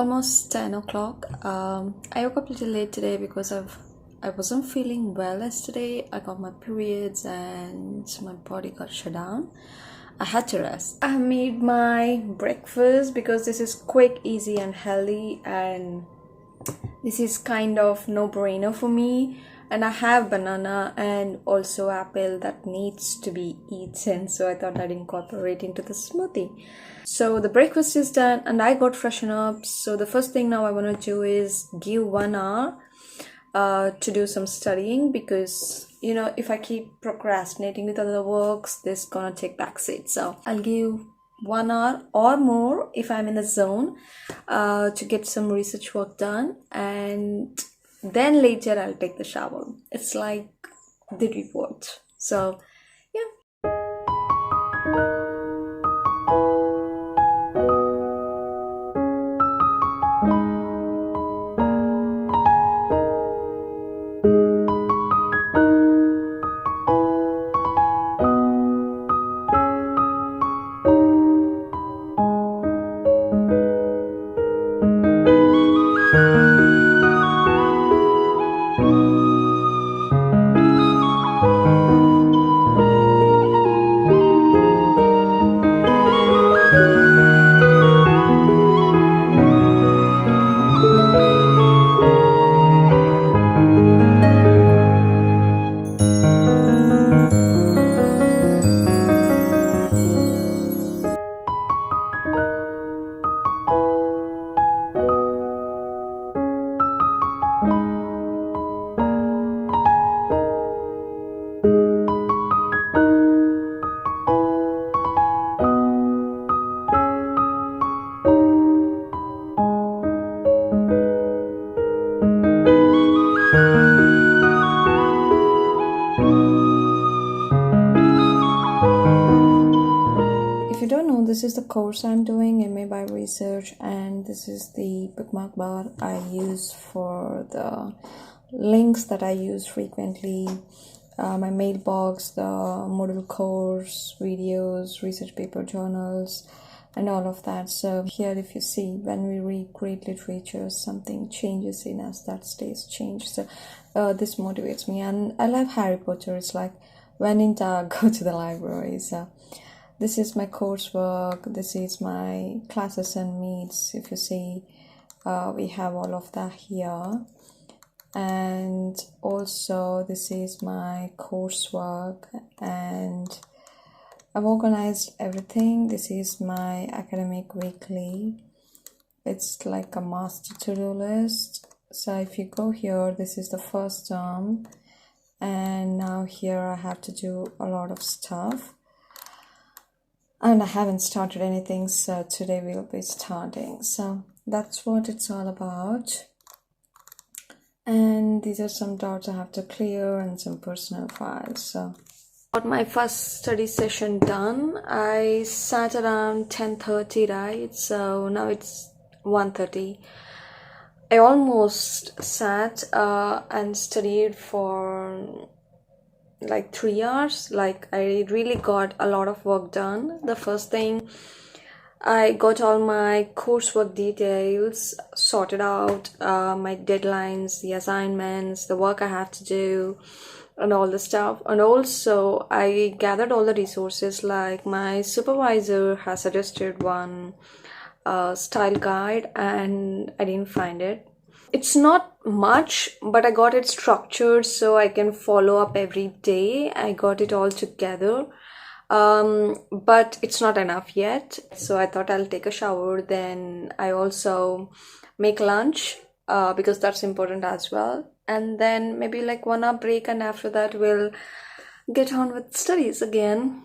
almost 10 o'clock. I woke up a little late today because I wasn't feeling well yesterday. I got my periods and my body got shut down. I had to rest. I made my breakfast because this is quick, easy and healthy, and this is kind of no-brainer for me. And I have banana and also apple that needs to be eaten, so I thought I'd incorporate into the smoothie. So the breakfast is done and I got freshened up. So the first thing now I want to do is give 1 hour to do some studying, because if I keep procrastinating with other works, this gonna take backseat. So I'll give 1 hour or more if I'm in the zone to get some research work done, and then later I'll take the shower. It's like the report. So yeah. If you don't know, this is the course I'm doing, MA by Research, and this is the bookmark bar I use for the links that I use frequently, my mailbox, the module course, videos, research paper journals, and all of that. So here, if you see, when we read great literature, something changes in us that stays changed. So this motivates me, and I love Harry Potter. It's like, when in doubt, go to the library. So this is my coursework, this is my classes and meets. If you see, we have all of that here. And also this is my coursework, and I've organized everything. This is my academic weekly. It's like a master to-do list. So if you go here, this is the first term, and now here I have to do a lot of stuff. And I haven't started anything, so today we'll be starting. So that's what it's all about. And these are some doubts I have to clear and some personal files. So got my first study session done. I sat around 10:30, right? So now it's 1:30. I almost sat and studied for like 3 hours. Like, I really got a lot of work done. The first thing, I got all my coursework details sorted out, my deadlines, the assignments, the work I have to do, and all the stuff. And also I gathered all the resources. Like, my supervisor has suggested one style guide, and I didn't find it. It's not much, but I got it structured so I can follow up every day. I got it all together, but it's not enough yet. So I thought I'll take a shower, then I also make lunch, because that's important as well. And then maybe like 1 hour break, and after that we'll get on with studies again.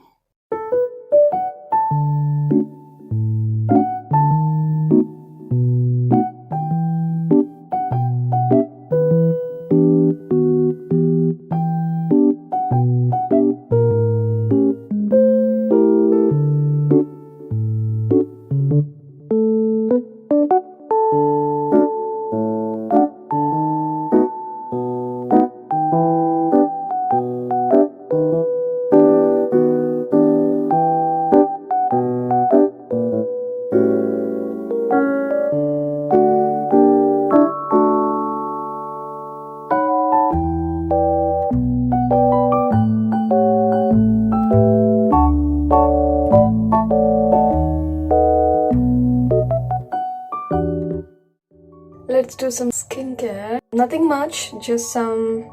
do some skincare. Nothing much, just some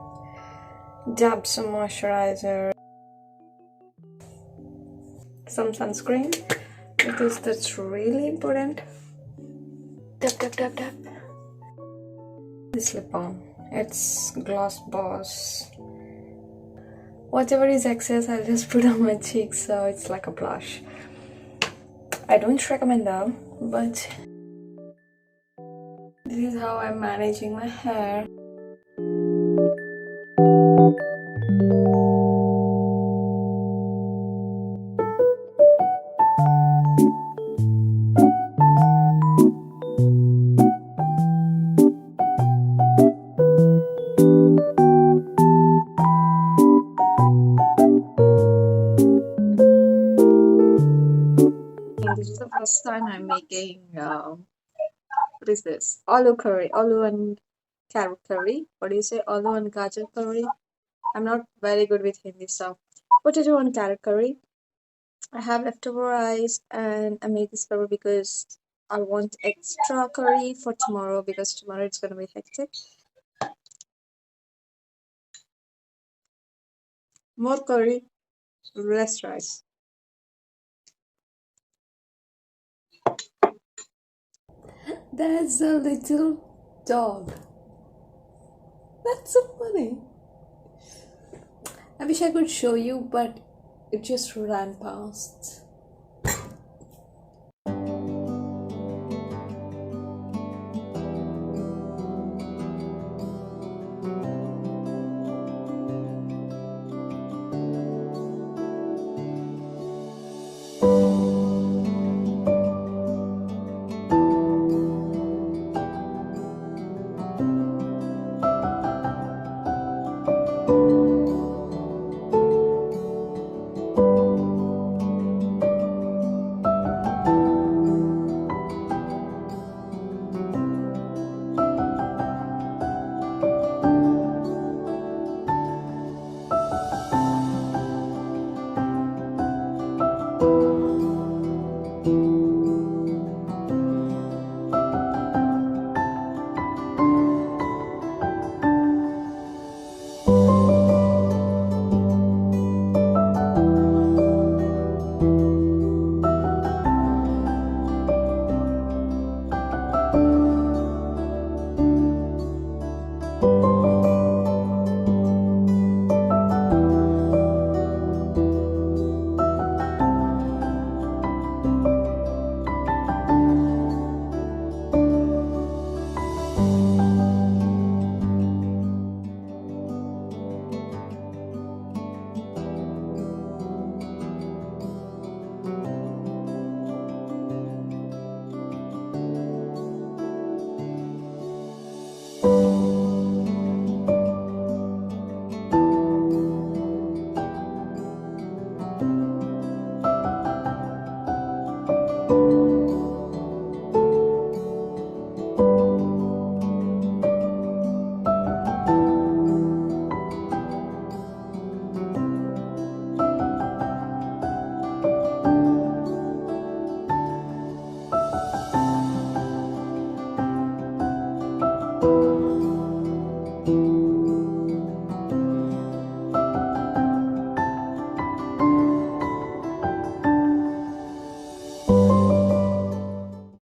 dabs, some moisturizer, some sunscreen, because that's really important. Tap tap tap tap. This lip balm, it's Gloss Boss. Whatever is excess, I'll just put on my cheeks, so it's like a blush. I don't recommend that, but this is how I'm managing my hair. This is the first time I'm making what is this? Aloo curry, aloo and carrot curry. What do you say? Aloo and gajar curry. I'm not very good with Hindi stuff. Potato and carrot curry. I have leftover rice and I made this curry because I want extra curry for tomorrow, because tomorrow it's gonna be hectic. More curry, less rice. That's a little dog. That's so funny. I wish I could show you, but it just ran past.